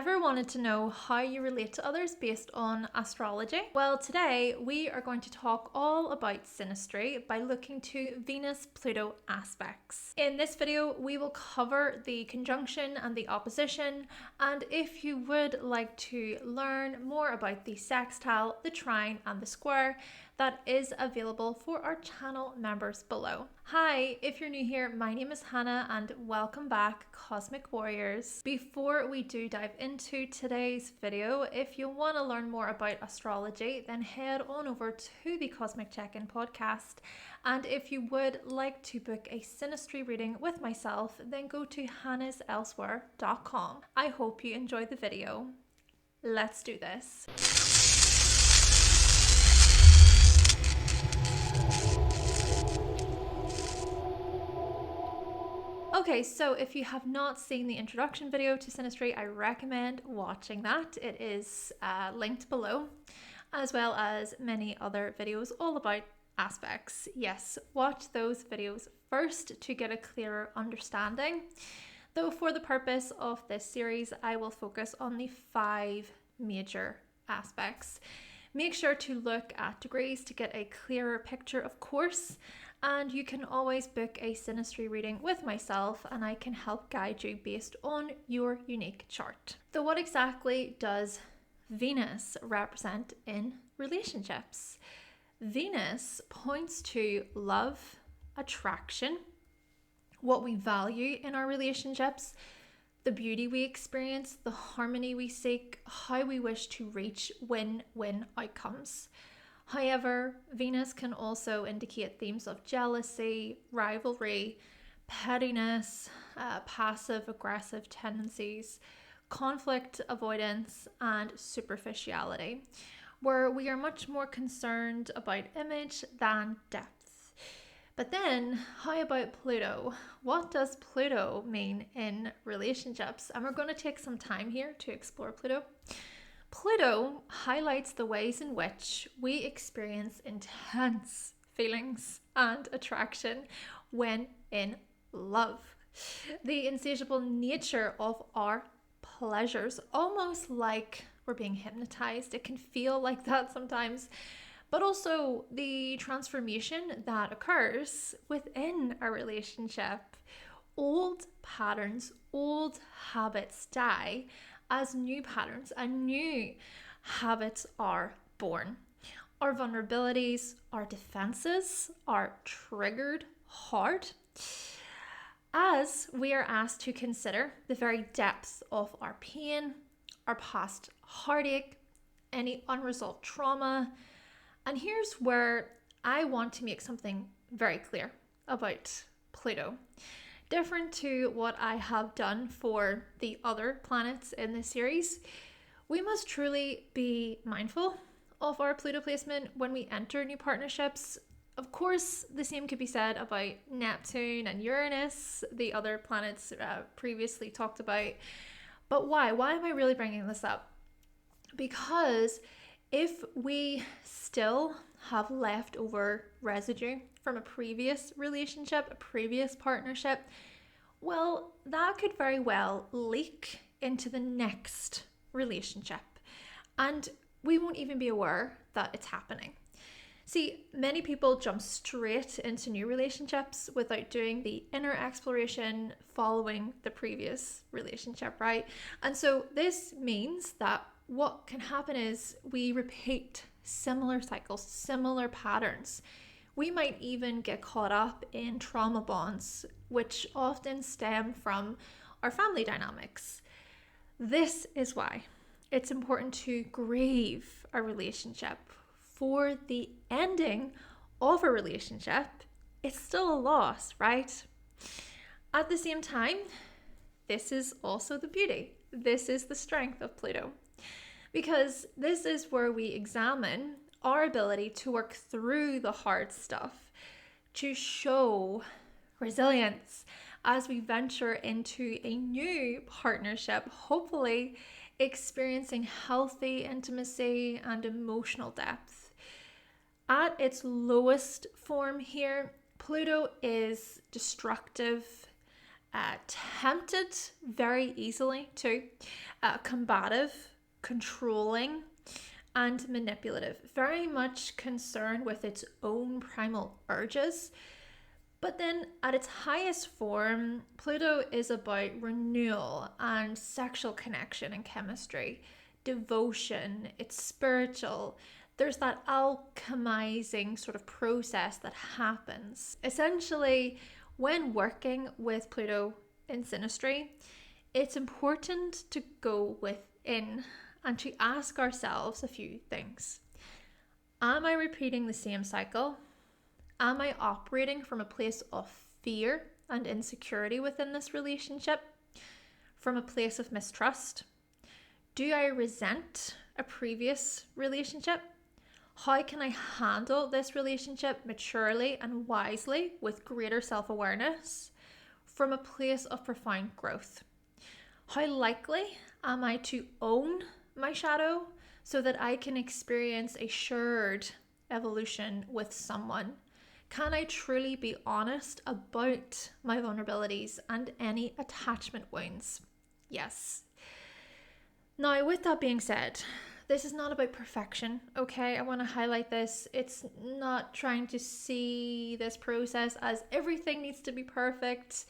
Ever wanted to know how you relate to others based on astrology? Well, today we are going to talk all about synastry by looking to Venus-Pluto aspects. In this video, we will cover the conjunction and the opposition, and if you would like to learn more about the sextile, the trine, and the square, that is available for our channel members below. Hi, if you're new here, my name is Hannah and welcome back, Cosmic Warriors. Before we do dive into today's video, if you want to learn more about astrology, then head on over to the Cosmic Check-In podcast. And if you would like to book a synastry reading with myself, then go to hannahselsewhere.com. I hope you enjoyed the video. Let's do this. Okay, so if you have not seen the introduction video to synastry, I recommend watching that. It is linked below, as well as many other videos all about aspects. Yes, watch those videos first to get a clearer understanding. Though for the purpose of this series, I will focus on the 5 major aspects. Make sure to look at degrees to get a clearer picture, of course. And you can always book a synastry reading with myself and I can help guide you based on your unique chart. So what exactly does Venus represent in relationships? Venus points to love, attraction, what we value in our relationships, the beauty we experience, the harmony we seek, how we wish to reach win-win outcomes. However, Venus can also indicate themes of jealousy, rivalry, pettiness, passive-aggressive tendencies, conflict avoidance, and superficiality, where we are much more concerned about image than depth. But then, how about Pluto? What does Pluto mean in relationships? And we're going to take some time here to explore Pluto. Pluto highlights the ways in which we experience intense feelings and attraction when in love. The insatiable nature of our pleasures, almost like we're being hypnotized. It can feel like that sometimes, but also the transformation that occurs within a relationship. Old patterns, old habits die as new patterns and new habits are born. Our vulnerabilities, our defenses are triggered hard as we are asked to consider the very depths of our pain, our past heartache, any unresolved trauma. And here's where I want to make something very clear about Pluto. Different to what I have done for the other planets in this series, we must truly be mindful of our Pluto placement when we enter new partnerships. Of course, the same could be said about Neptune and Uranus, the other planets previously talked about. But why? Why am I really bringing this up? Because if we still have leftover residue from a previous relationship, a previous partnership, well, that could very well leak into the next relationship. And we won't even be aware that it's happening. See, many people jump straight into new relationships without doing the inner exploration following the previous relationship, right? And so this means that what can happen is we repeat similar cycles, similar patterns. We might even get caught up in trauma bonds, which often stem from our family dynamics. This is why it's important to grieve a relationship. For the ending of a relationship, it's still a loss, right? At the same time, this is also the beauty. This is the strength of Pluto. Because this is where we examine our ability to work through the hard stuff, to show resilience as we venture into a new partnership, hopefully experiencing healthy intimacy and emotional depth. At its lowest form here, Pluto is destructive, tempted very easily too, combative, controlling, and manipulative, very much concerned with its own primal urges. But then at its highest form, Pluto is about renewal and sexual connection and chemistry, devotion, it's spiritual. There's that alchemizing sort of process that happens. Essentially, when working with Pluto in Synastry, it's important to go within and to ask ourselves a few things. Am I repeating the same cycle? Am I operating from a place of fear and insecurity within this relationship? From a place of mistrust? Do I resent a previous relationship? How can I handle this relationship maturely and wisely with greater self-awareness? From a place of profound growth? How likely am I to own my shadow so that I can experience a shared evolution with someone? Can I truly be honest about my vulnerabilities and any attachment wounds? Yes. Now, with that being said, this is not about perfection, okay? I want to highlight this. It's not trying to see this process as everything needs to be perfect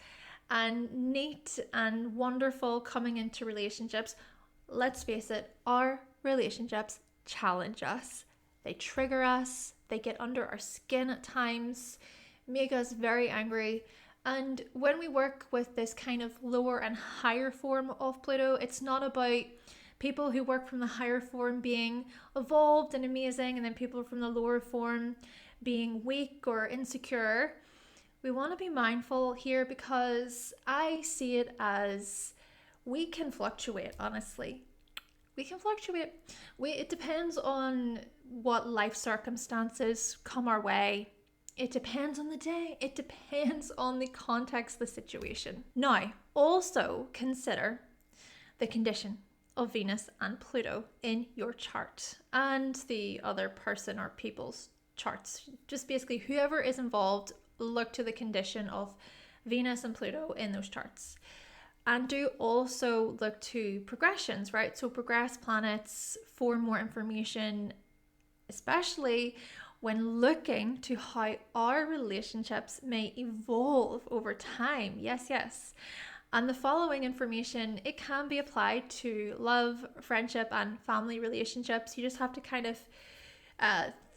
and neat and wonderful coming into relationships. Let's face it, our relationships challenge us. They trigger us. They get under our skin at times, make us very angry. And when we work with this kind of lower and higher form of Pluto, it's not about people who work from the higher form being evolved and amazing, and then people from the lower form being weak or insecure. We want to be mindful here because I see it as we can fluctuate, honestly. We can fluctuate. It depends on what life circumstances come our way. It depends on the day. It depends on the context, the situation. Now, also consider the condition of Venus and Pluto in your chart and the other person or people's charts. Just basically whoever is involved, look to the condition of Venus and Pluto in those charts. And do also look to progressions, right? So progress planets for more information, especially when looking to how our relationships may evolve over time. Yes. And the following information, it can be applied to love, friendship, and family relationships. You just have to kind of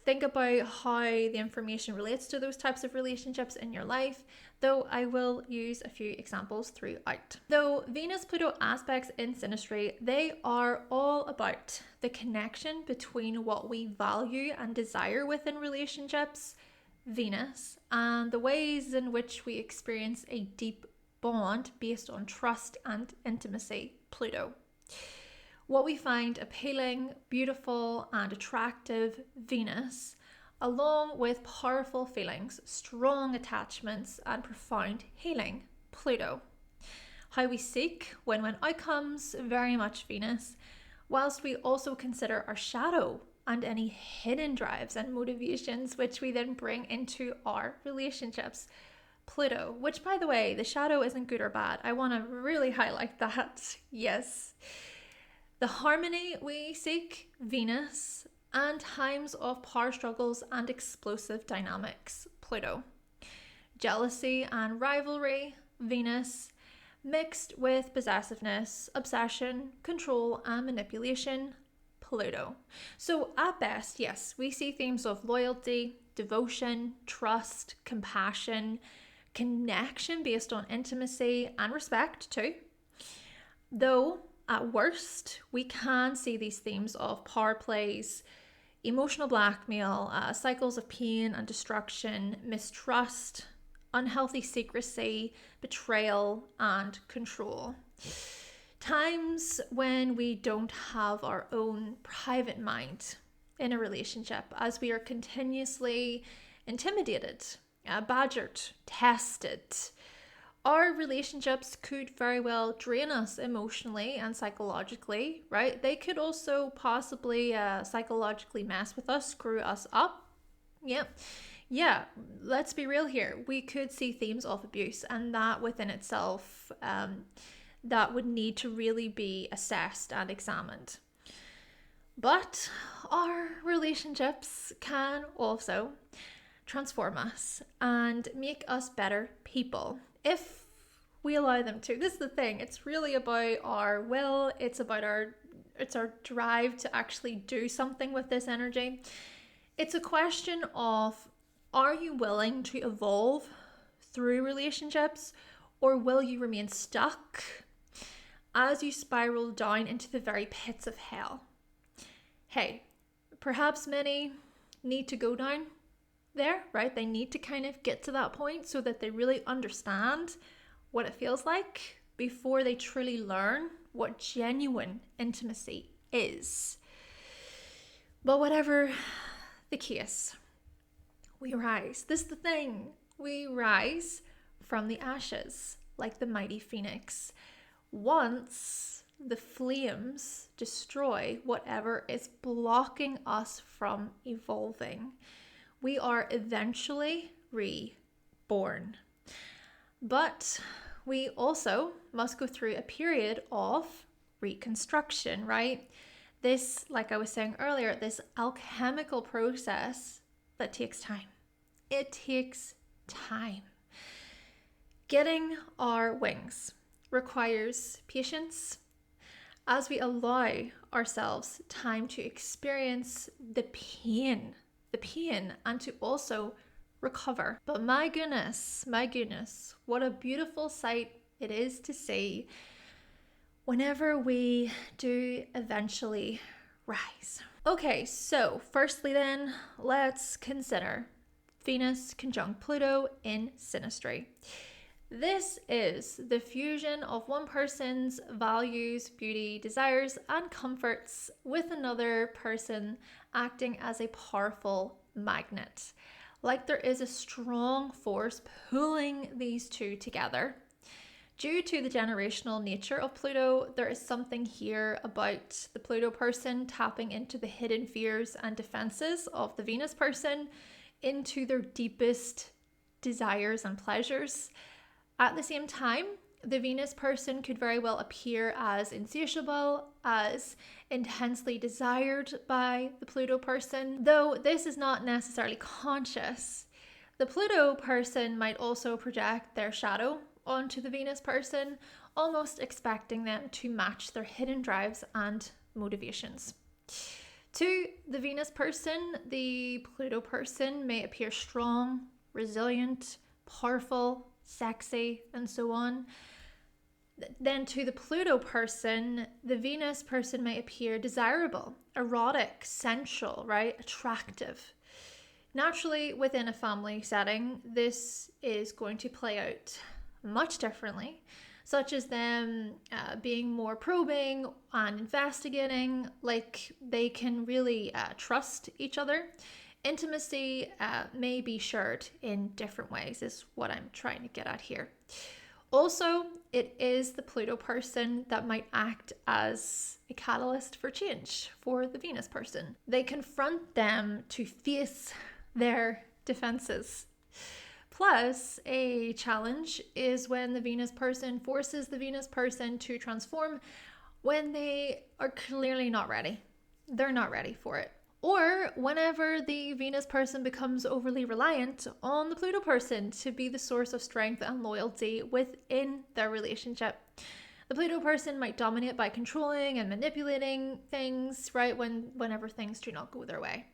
think about how the information relates to those types of relationships in your life, though I will use a few examples throughout. Though Venus-Pluto aspects in Synastry, they are all about the connection between what we value and desire within relationships, Venus, and the ways in which we experience a deep bond based on trust and intimacy, Pluto. What we find appealing, beautiful, and attractive, Venus, along with powerful feelings, strong attachments, and profound healing, Pluto. How we seek win-win outcomes, very much Venus, whilst we also consider our shadow and any hidden drives and motivations which we then bring into our relationships, Pluto. Which, by the way, the shadow isn't good or bad. I want to really highlight that. Yes. The harmony we seek, Venus, and times of power struggles and explosive dynamics, Pluto. Jealousy and rivalry, Venus, mixed with possessiveness, obsession, control, and manipulation, Pluto. So at best, yes, we see themes of loyalty, devotion, trust, compassion, connection based on intimacy and respect too. Though at worst, we can see these themes of power plays, emotional blackmail, cycles of pain and destruction, mistrust, unhealthy secrecy, betrayal, and control. Times when we don't have our own private mind in a relationship, as we are continuously intimidated, badgered, tested. Our relationships could very well drain us emotionally and psychologically, right? They could also possibly psychologically mess with us, screw us up. Yep. yeah, let's be real here. We could see themes of abuse, and that within itself, that would need to really be assessed and examined. But our relationships can also transform us and make us better people if we allow them to. This is the thing. It's really about our will. It's our drive to actually do something with this energy. It's a question of, are you willing to evolve through relationships, or will you remain stuck as you spiral down into the very pits of hell? Hey, perhaps many need to go down there, right? They need to kind of get to that point so that they really understand what it feels like before they truly learn what genuine intimacy is. But whatever the case, we rise. This is the thing. We rise from the ashes like the mighty phoenix. Once the flames destroy whatever is blocking us from evolving, we are eventually reborn. But we also must go through a period of reconstruction, right? This, like I was saying earlier, this alchemical process that takes time. It takes time. Getting our wings requires patience as we allow ourselves time to experience the pain, and to also recover. But my goodness, what a beautiful sight it is to see whenever we do eventually rise. Okay, so firstly then, let's consider Venus conjunct Pluto in Synastry. This is the fusion of one person's values, beauty, desires, and comforts with another person acting as a powerful magnet. Like there is a strong force pulling these two together. Due to the generational nature of Pluto, there is something here about the Pluto person tapping into the hidden fears and defenses of the Venus person, into their deepest desires and pleasures. At the same time, the Venus person could very well appear as insatiable, as intensely desired by the Pluto person, though this is not necessarily conscious. The Pluto person might also project their shadow onto the Venus person, almost expecting them to match their hidden drives and motivations. To the Venus person, the Pluto person may appear strong, resilient, powerful, sexy, and so on. Then to the Pluto person, the Venus person may appear desirable, erotic, sensual, right? Attractive. Naturally, within a family setting, this is going to play out much differently, such as them being more probing and investigating, like they can really trust each other. Intimacy may be shared in different ways, is what I'm trying to get at here. Also, it is the Pluto person that might act as a catalyst for change for the Venus person. They confront them to face their defenses. Plus, a challenge is when the Venus person forces the Venus person to transform when they are clearly not ready. They're not ready for it. Or whenever the Venus person becomes overly reliant on the Pluto person to be the source of strength and loyalty within their relationship. The Pluto person might dominate by controlling and manipulating things, right, whenever things do not go their way.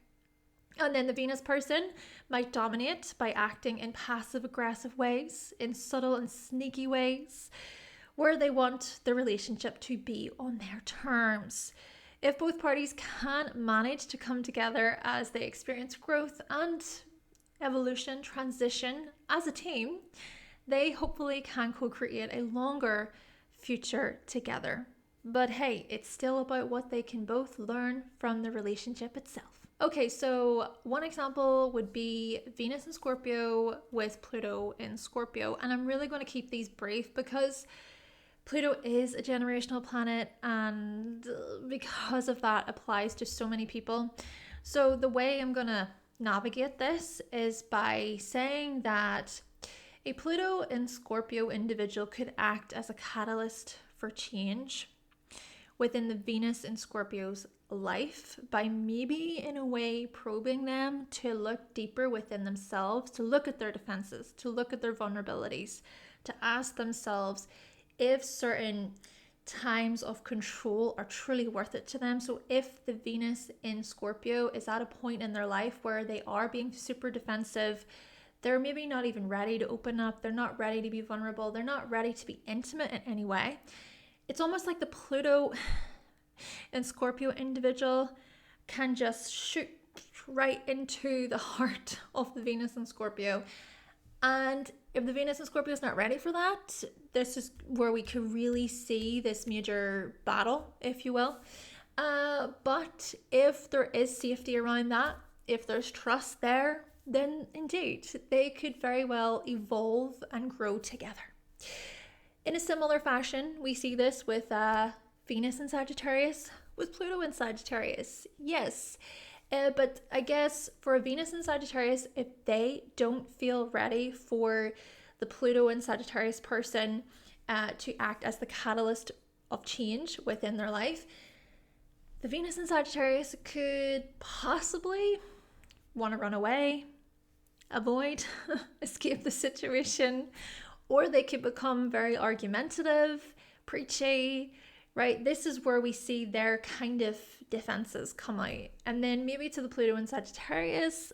And then the Venus person might dominate by acting in passive-aggressive ways, in subtle and sneaky ways, where they want the relationship to be on their terms. If both parties can manage to come together as they experience growth and evolution, transition as a team, they hopefully can co-create a longer future together. But hey, it's still about what they can both learn from the relationship itself. Okay, so one example would be Venus in Scorpio with Pluto in Scorpio. And I'm really going to keep these brief because Pluto is a generational planet, and because of that applies to so many people. So the way I'm going to navigate this is by saying that a Pluto in Scorpio individual could act as a catalyst for change within the Venus in Scorpio's life by maybe in a way probing them to look deeper within themselves, to look at their defenses, to look at their vulnerabilities, to ask themselves if certain times of control are truly worth it to them. So if the Venus in Scorpio is at a point in their life where they are being super defensive, they're maybe not even ready to open up, they're not ready to be vulnerable, they're not ready to be intimate in any way. It's almost like the Pluto in Scorpio individual can just shoot right into the heart of the Venus in Scorpio. And if the Venus in Scorpio is not ready for that, this is where we could really see this major battle, if you will. But if there is safety around that, if there's trust there, then indeed, they could very well evolve and grow together. In a similar fashion, we see this with Venus in Sagittarius, with Pluto in Sagittarius. Yes. But I guess for a Venus in Sagittarius, if they don't feel ready for the Pluto in Sagittarius person to act as the catalyst of change within their life, the Venus in Sagittarius could possibly want to run away, avoid, escape the situation, or they could become very argumentative, preachy, right? This is where we see their kind of defenses come out. And then maybe to the Pluto in Sagittarius,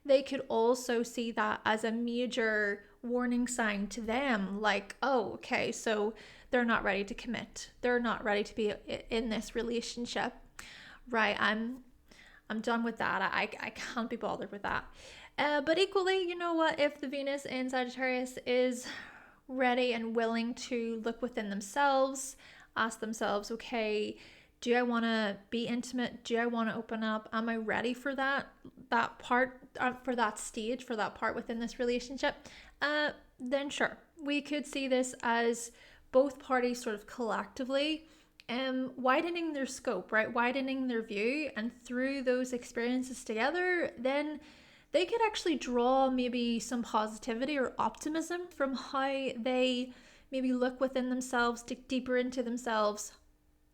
they could also see that as a major warning sign to them, like, oh, okay, so they're not ready to commit. They're not ready to be in this relationship, right? I'm done with that. I can't be bothered with that. But equally, you know what? If the Venus in Sagittarius is ready and willing to look within themselves, ask themselves, okay, do I want to be intimate? Do I want to open up? Am I ready for that part, for that stage, for that part within this relationship? Then sure, we could see this as both parties sort of collectively widening their scope, right? Widening their view, and through those experiences together, then they could actually draw maybe some positivity or optimism from how they maybe look within themselves, dig deeper into themselves.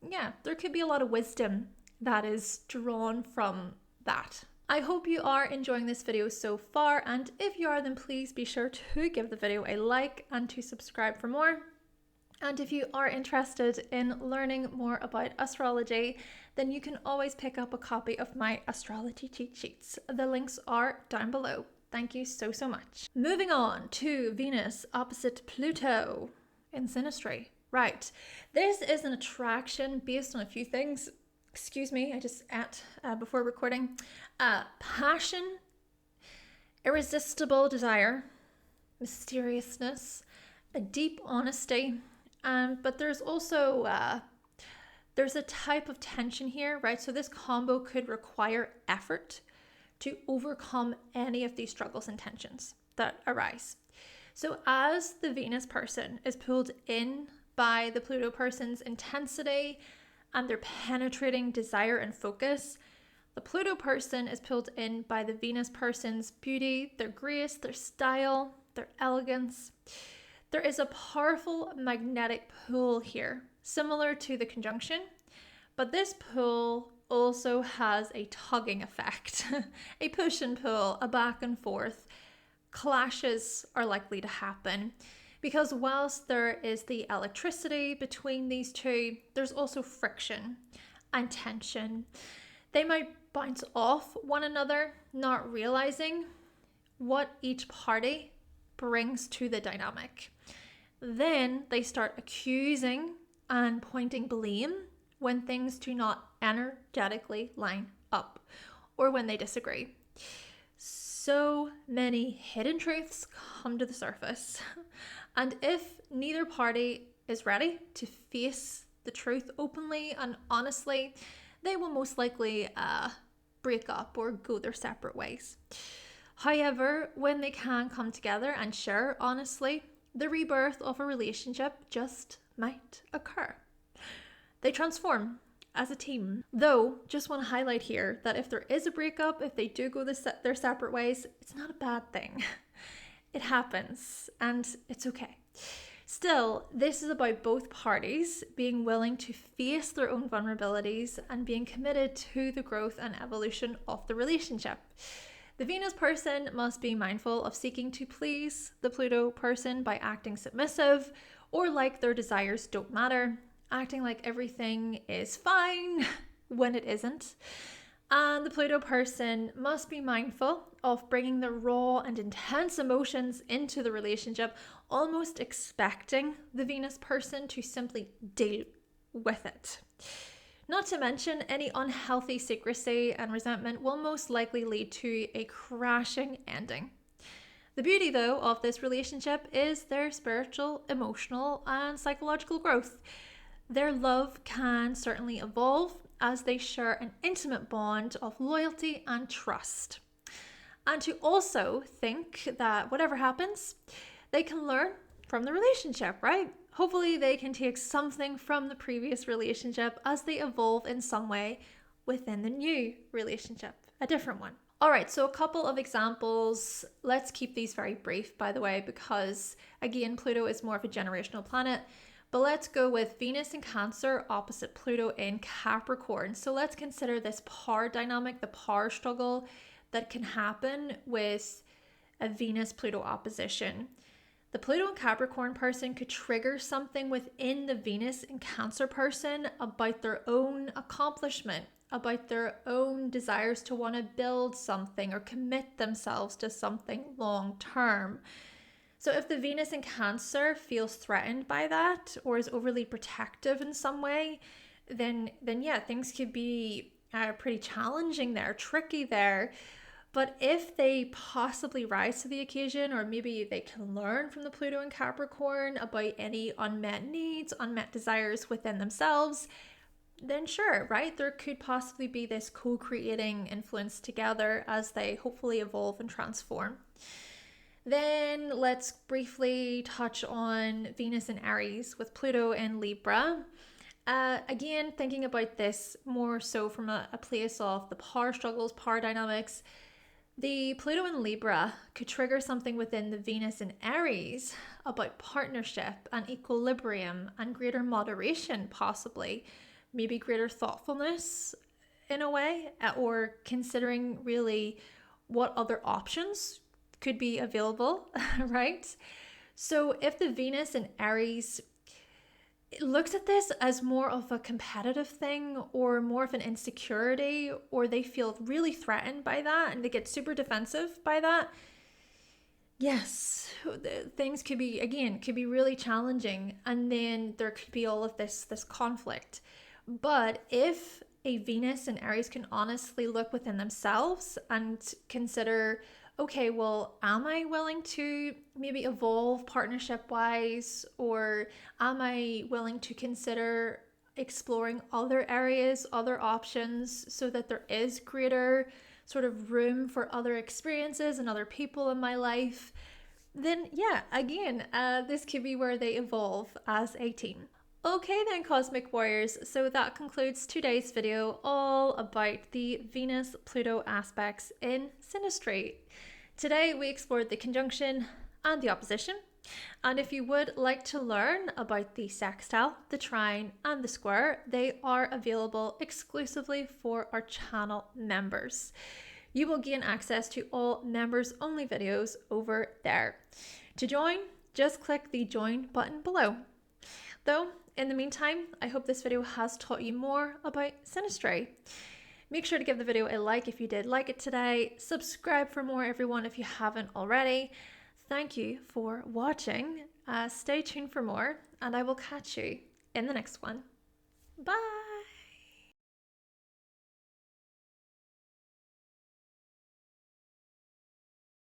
Yeah, there could be a lot of wisdom that is drawn from that. I hope you are enjoying this video so far, and if you are, then please be sure to give the video a like and to subscribe for more. And if you are interested in learning more about astrology, then you can always pick up a copy of my astrology cheat sheets. The links are down below. Thank you so much. Moving on to Venus opposite Pluto in Synastry. Right, this is an attraction based on a few things. Excuse me, I just ate before recording. Passion, irresistible desire, mysteriousness, a deep honesty, but there's also there's a type of tension here, right? So this combo could require effort to overcome any of these struggles and tensions that arise. So as the Venus person is pulled in by the Pluto person's intensity and their penetrating desire and focus, the Pluto person is pulled in by the Venus person's beauty, their grace, their style, their elegance. There is a powerful magnetic pull here, similar to the conjunction, but this pull also has a tugging effect, a push and pull, a back and forth. Clashes are likely to happen because whilst there is the electricity between these two, there's also friction and tension. They might bounce off one another, not realizing what each party brings to the dynamic. Then they start accusing and pointing blame when things do not energetically line up or when they disagree. So many hidden truths come to the surface. And if neither party is ready to face the truth openly and honestly, they will most likely break up or go their separate ways. However, when they can come together and share honestly, the rebirth of a relationship just might occur. They transform as a team. Though, just want to highlight here that if there is a breakup, if they do go their separate ways, it's not a bad thing. It happens and it's okay. Still, this is about both parties being willing to face their own vulnerabilities and being committed to the growth and evolution of the relationship. The Venus person must be mindful of seeking to please the Pluto person by acting submissive or like their desires don't matter, acting like everything is fine when it isn't. And the Pluto person must be mindful of bringing the raw and intense emotions into the relationship, almost expecting the Venus person to simply deal with it. Not to mention, any unhealthy secrecy and resentment will most likely lead to a crashing ending. The beauty, though, of this relationship is their spiritual, emotional, and psychological growth. Their love can certainly evolve as they share an intimate bond of loyalty and trust. And to also think that whatever happens, they can learn from the relationship, right? Hopefully they can take something from the previous relationship as they evolve in some way within the new relationship, a different one. All right, so a couple of examples. Let's keep these very brief, by the way, because again, Pluto is more of a generational planet. But let's go with Venus in Cancer opposite Pluto in Capricorn. So let's consider this power dynamic, the power struggle that can happen with a Venus-Pluto opposition. The Pluto in Capricorn person could trigger something within the Venus in Cancer person about their own accomplishment, about their own desires to want to build something or commit themselves to something long term. So if the Venus in Cancer feels threatened by that or is overly protective in some way, then yeah, things could be pretty challenging there, tricky there. But if they possibly rise to the occasion, or maybe they can learn from the Pluto in Capricorn about any unmet needs, unmet desires within themselves, then sure, right? There could possibly be this co-creating influence together as they hopefully evolve and transform. Then let's briefly touch on Venus in Aries with Pluto in Libra. Again, thinking about this more so from a place of the power struggles, power dynamics. The Pluto in Libra could trigger something within the Venus in Aries about partnership and equilibrium and greater moderation, possibly, maybe greater thoughtfulness in a way, or considering really what other options could be available, right? So if the Venus in Aries looks at this as more of a competitive thing or more of an insecurity, or they feel really threatened by that and they get super defensive by that, yes, things could be really challenging, and then there could be all of this conflict. But if a Venus in Aries can honestly look within themselves and consider, okay, well, am I willing to maybe evolve partnership-wise, or am I willing to consider exploring other areas, other options, so that there is greater sort of room for other experiences and other people in my life? Then yeah, again, this could be where they evolve as a team. Okay then, Cosmic Warriors, so that concludes today's video all about the Venus-Pluto aspects in Synastry. Today we explored the conjunction and the opposition, and if you would like to learn about the sextile, the trine and the square, they are available exclusively for our channel members. You will gain access to all members only videos over there. To join, just click the join button below. Though, in the meantime, I hope this video has taught you more about Synastry. Make sure to give the video a like if you did like it today. Subscribe for more, everyone, if you haven't already. Thank you for watching. Stay tuned for more, and I will catch you in the next one. Bye!